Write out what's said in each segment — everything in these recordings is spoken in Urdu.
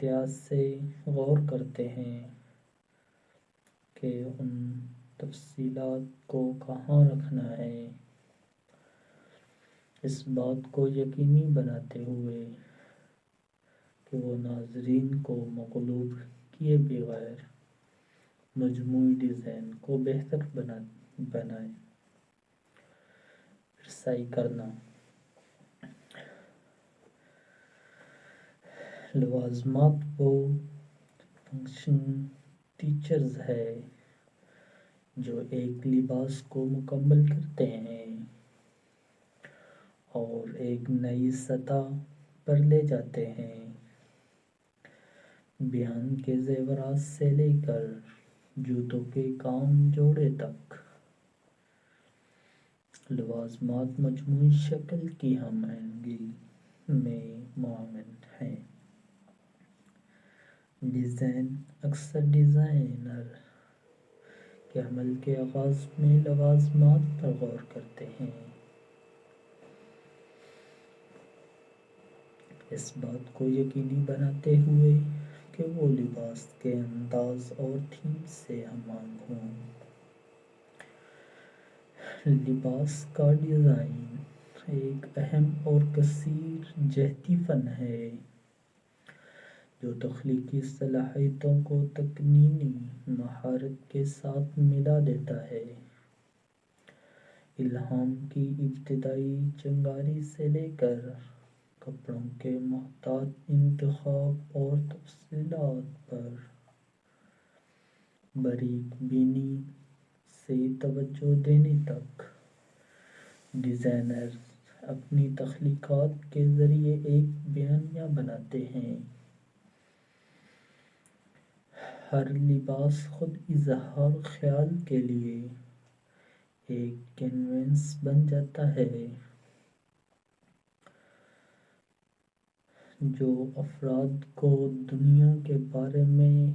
احتیاط سے غور کرتے ہیں کہ ان تفصیلات کو کہاں رکھنا ہے، اس بات کو یقینی بناتے ہوئے کہ وہ ناظرین کو مغلوب کیے بغیر مجموعی ڈیزائن کو بہتر بنائیں۔ رسائی کرنا، لوازمات وہ فنکشن ٹیچرز ہے جو ایک لباس کو مکمل کرتے ہیں اور ایک نئی سطح پر لے جاتے ہیں۔ بیان کے زیورات سے لے کر جوتوں کے کام جوڑے تک، لوازمات مجموعی شکل کی ہم آہنگی میں معاون ہیں۔ ڈیزائن اکثر ڈیزائنر کے عمل کے آغاز میں لوازمات پر غور کرتے ہیں، اس بات کو یقینی بناتے ہوئے کہ وہ لباس کے انداز اور تھیم سے ہم آہنگ ہوں۔ لباس کا ڈیزائن ایک اہم اور کثیر جہتی فن ہے جو تخلیقی صلاحیتوں کو تکنینی مہارت کے ساتھ ملا دیتا ہے۔ الہام کی ابتدائی چنگاری سے لے کر کپڑوں کے محتاط انتخاب اور تفصیلات پر باریک بینی سے توجہ دینے تک، ڈیزائنرز اپنی تخلیقات کے ذریعے ایک بیانیہ بناتے ہیں۔ ہر لباس خود اظہار خیال کے لیے ایک کینوس بن جاتا ہے جو افراد کو دنیا کے بارے میں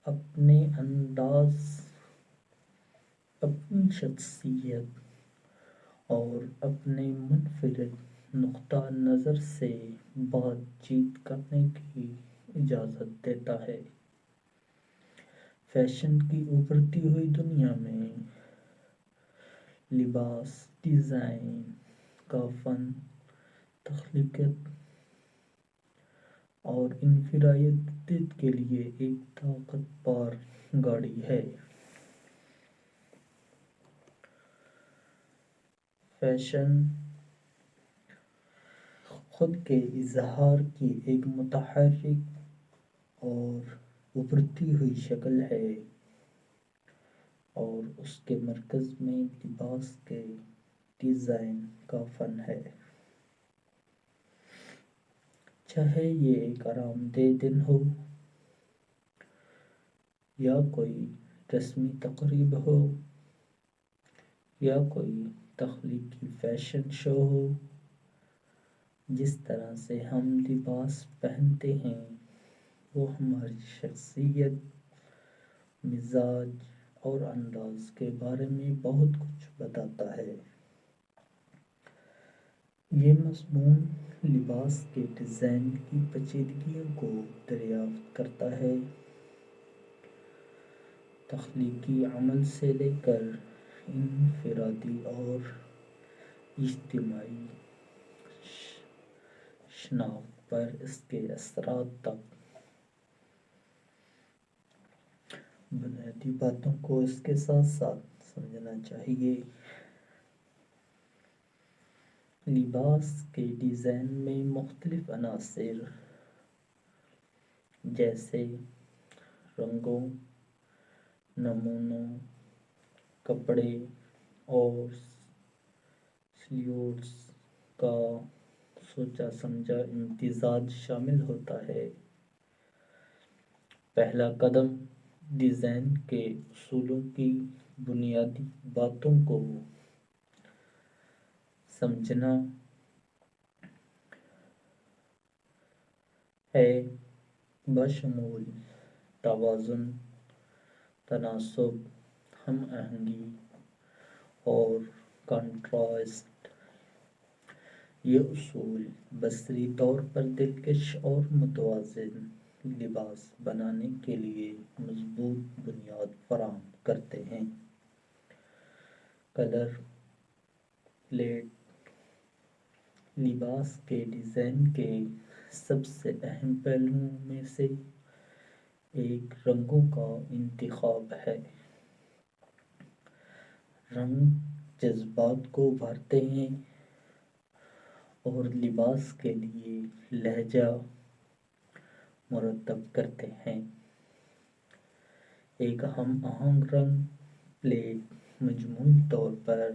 اپنے انداز، اپنی شخصیت اور اپنے منفرد نقطہ نظر سے بات چیت کرنے کی اجازت دیتا ہے۔ فیشن کی ابھرتی ہوئی دنیا میں لباس ڈیزائن کا فن تخلیقیت اور انفرادیت کے لیے ایک طاقت ور گاڑی ہے۔ فیشن خود کے اظہار کی ایک متحرک اور ابھرتی ہوئی شکل ہے اور اس کے مرکز میں لباس کے ڈیزائن کا فن ہے۔ چاہے یہ ایک آرام دہ دن ہو یا کوئی رسمی تقریب ہو یا کوئی تخلیقی فیشن شو ہو، جس طرح سے ہم لباس پہنتے ہیں وہ ہماری شخصیت، مزاج اور انداز کے بارے میں بہت کچھ بتاتا ہے۔ یہ مضمون لباس کے ڈیزائن کی پیچیدگیوں کو دریافت کرتا ہے، تخلیقی عمل سے لے کر انفرادی اور اجتماعی شناخت پر اس کے اثرات تک۔ بنیادی باتوں کو اس کے ساتھ ساتھ سمجھنا چاہیے۔ لباس کے ڈیزائن میں مختلف عناصر جیسے رنگوں، نمونوں، کپڑے اور سلیوٹس کا سوچا سمجھا امتزاج شامل ہوتا ہے۔ پہلا قدم ڈیزائن کے اصولوں کی بنیادی باتوں کو سمجھنا ہے، بشمول توازن، تناسب، ہم آہنگی اور کنٹراسٹ۔ یہ اصول بصری طور پر دلکش اور متوازن لباس بنانے کے لیے مضبوط بنیاد فراہم کرتے ہیں۔ کلر پلیٹ لباس کے ڈیزائن کے سب سے اہم پہلوؤں میں سے ایک رنگوں کا انتخاب ہے۔ رنگ جذبات کو ابھارتے ہیں اور لباس کے لیے لہجہ مرتب کرتے ہیں۔ ایک ہم آہنگ رنگ پلیٹ مجموعی طور پر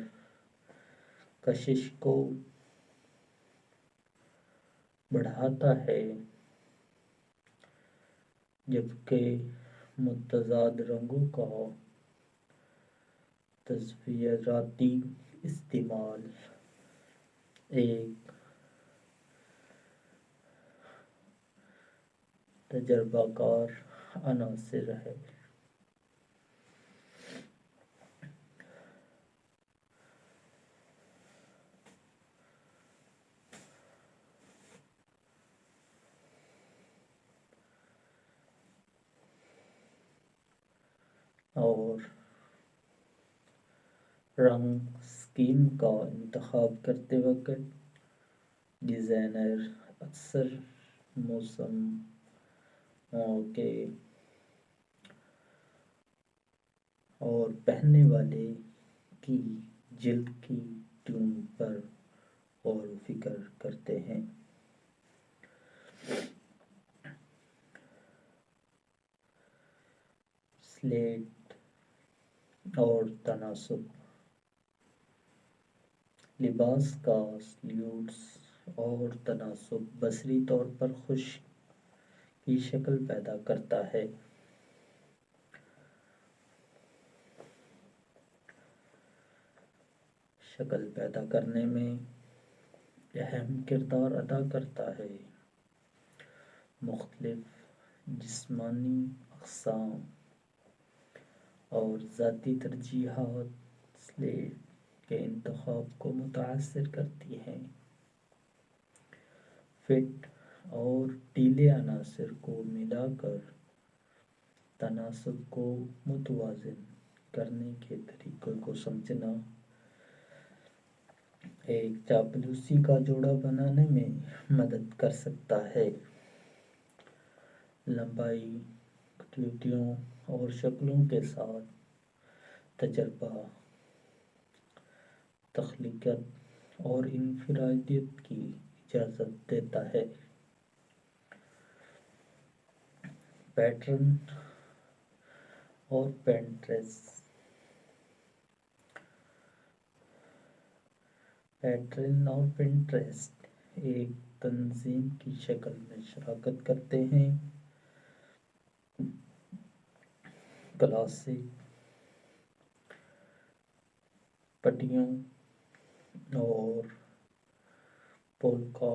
کشش کو بڑھاتا ہے، جبکہ متضاد رنگوں کا تصویراتی استعمال ایک تجربہ کار عنصر ہے۔ اور رنگ اسکیم کا انتخاب کرتے وقت ڈیزائنر اکثر موسم، موقع اور پہننے والے کی جلد کی ٹون پر غور و فکر کرتے ہیں۔ سلیٹ اور تناسب لباس کا سلیوٹس اور تناسب بصری طور پر خشک کی شکل پیدا کرتا ہے۔ شکل پیدا کرنے میں اہم کردار ادا کرتا ہے۔ مختلف جسمانی اقسام اور ذاتی ترجیحات سلیٹ کے انتخاب کو متاثر کرتی ہیں۔ فٹ اور ڈھیلے عناصر کو ملا کر تناسب کو متوازن کرنے کے طریقوں کو سمجھنا ایک چاپلوسی کا جوڑا بنانے میں مدد کر سکتا ہے۔ لمبائی، قطبیوں اور شکلوں کے ساتھ تجربہ، تخلیقیت اور انفرادیت کی اجازت دیتا ہے۔ پیٹرن اور پنٹریسٹ ایک تنظیم کی شکل میں شراکت کرتے ہیں۔ کلاسک پٹیوں اور پولکا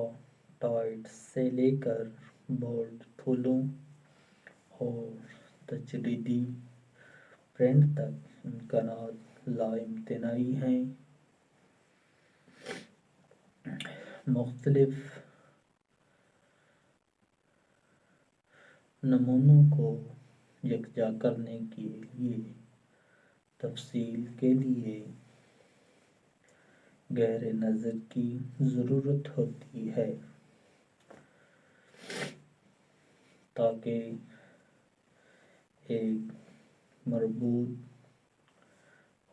ڈاٹس سے لے کر بولڈ پھولوں اور تجریدی پرنٹ تک امکانات لامتناہی ہیں۔ مختلف نمونوں کو یکجا کرنے کے لیے تفصیل کے لیے گہرے نظر کی ضرورت ہوتی ہے تاکہ ایک مربوط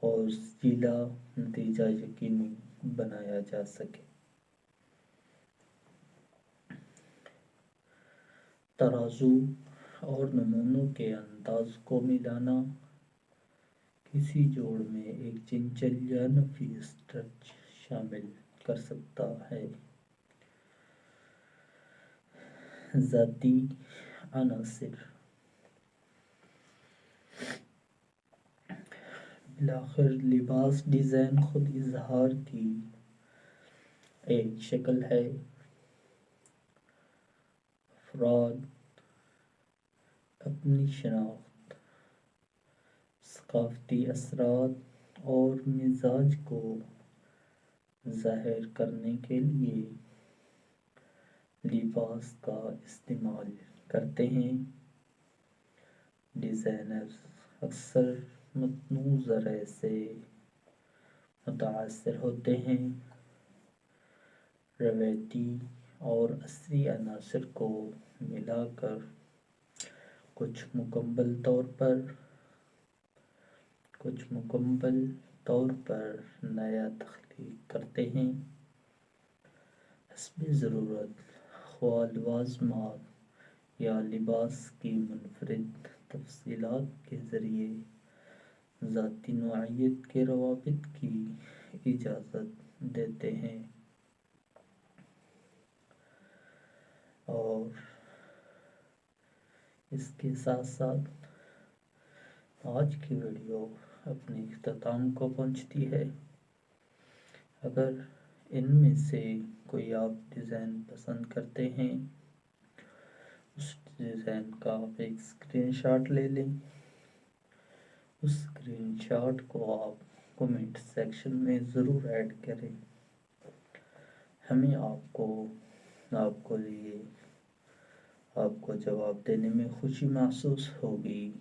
اور سچیدہ نتیجہ یقینی بنایا جا سکے۔ ترازو اور نمونوں کے انداز کو ملانا کسی جوڑ میں ایک چنچل یا نفیس ٹچ شامل کر سکتا ہے۔ ذاتی عناصر بالآخر لباس ڈیزائن خود اظہار کی ایک شکل ہے۔ افراد اپنی شناخت، ثقافتی اثرات اور مزاج کو ظاہر کرنے کے لیے لباس کا استعمال کرتے ہیں۔ ڈیزائنرز اکثر متنوع ذرائع سے متاثر ہوتے ہیں، روایتی اور عصری عناصر کو ملا کر کچھ مکمل طور پر نیا تخلیق کرتے ہیں۔ حسب ضرورت، خواہ لوازمات یا لباس کی منفرد تفصیلات کے ذریعے ذاتی نوعیت کے روابط کی اجازت دیتے ہیں۔ اور اس کے ساتھ ساتھ آج کی ویڈیو اپنے اختتام کو پہنچتی ہے۔ اگر ان میں سے کوئی آپ ڈیزائن پسند کرتے ہیں، اس ڈیزائن کا آپ ایک اسکرین شاٹ لے لیں۔ اس اسکرین شاٹ کو آپ کومنٹ سیکشن میں ضرور ایڈ کریں۔ ہمیں آپ کو جواب دینے میں خوشی محسوس ہوگی۔